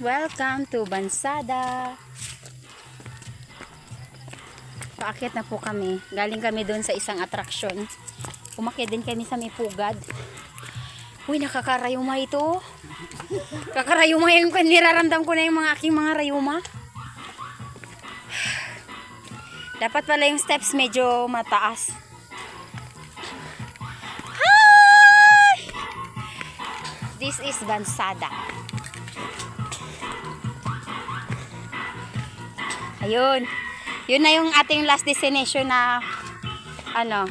Welcome to Bansada. Paakyat na po kami. Galing kami doon sa isang atraksyon. Umakyat din kami sa may pugad. Uy, nakakarayuma ito. Kakarayuma yung niraramdam ko na yung mga aking mga rayuma. Dapat pala yung steps medyo mataas. Hi! This is Bansada. Ayun. Yun na yung ating last destination na ano.